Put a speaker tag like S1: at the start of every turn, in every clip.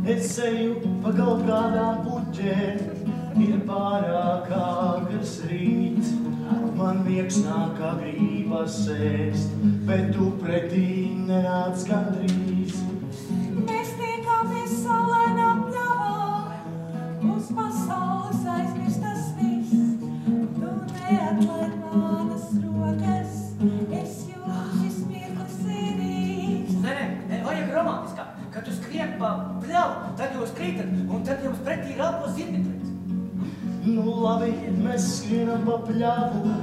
S1: Es eju pa kaut kādām puķēm, ir pārāk agrs rīts. Man miegs nāk, kā gribas ēst, bet tu pretī nenāc gandrīz.
S2: Mēs tiekamies saulainā pļavā, uz pasaules aizmirstas viss. Tu neatlaid manas rokas, es jūtu šis mirklis ir.
S3: Nē, vajag romantiskā. Kad tu skrien pa pļavu, tad jūs krītat, un tad jums pretī rāpo zirniprets.
S1: Nu labi, mēs skrienam pa pļavu,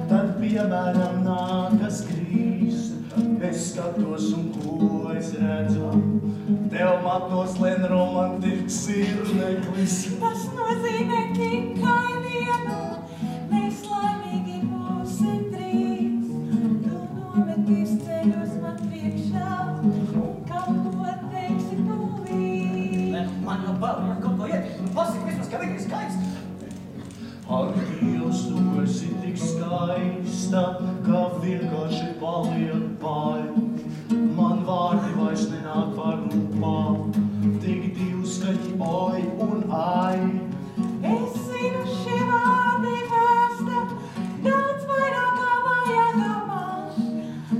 S1: tad piemēram nākas krīz. Es skatos un ko es redzu, tev matos lien romantisks zirneklis.
S2: Tas nozīmē tikai vienu, mēs laimīgi būsim trīs. Tu nometīs ceļos man priekšā, un kaut ko teiksi tūlīt.
S3: Nē, man jau bail, man kaut ko ietiek. Pasaki vismaz, ka viņa ir skaista.
S1: Ak, Dievs, tu esi tik skaista, kā vienkārši paliek bail. Man vārdi vairs nenāk par lupām, tik divskaņi oi un ai.
S2: Es zinu, šie vārdi vēsta daudz vairāk kā vajag man.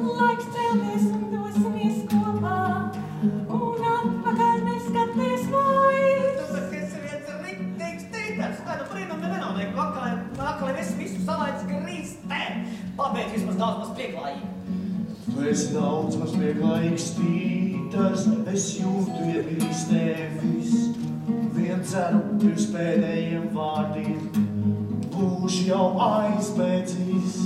S2: Laiks celties un dosimies kopā, un atpakaļ neskaties vairs.
S3: Tāpēc es viens riktīgs tītars. Vai nu brīnum nenonāk, vakali visu salaidz grīstē. Pabeidz vismaz daudz maz pieklājīgi.
S1: Tu esi daudz maz pieklājīgs tītars, es jūtu iegrīz tevis. Vien ceru pirms pēdējiem vārdiem, būšu jau aizbēdzis.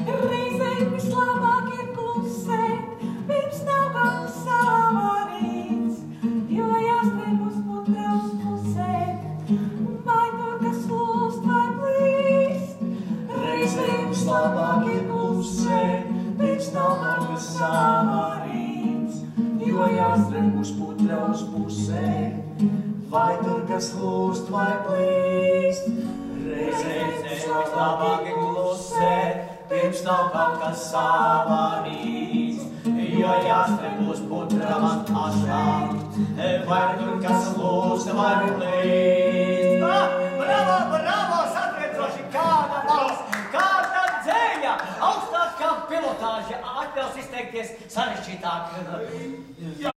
S2: Reizēm vislabāk ir klusēt, pirms nav kaut savarīts, jo jāstrēm uz putra uz pusēt, vai tur kas lūst vai plīst.
S1: Reizēm vislabāk ir klusēt, pirms nav kaut kas savarīts, jo jāstrem uz putra uz pusēm, vai tur kas lūst vai plīst. Reizēm vislabāk ir klusēt, pirms nav kaut kas savarīts, jo jāstrem uz putra man pašām, vai tur kas lūst vai plīst.
S3: Bravo, bravo, satriedzoši, kāda balss, kāda dzēja, augstākā pilotāža, atļaus izteikties sarežģītāk.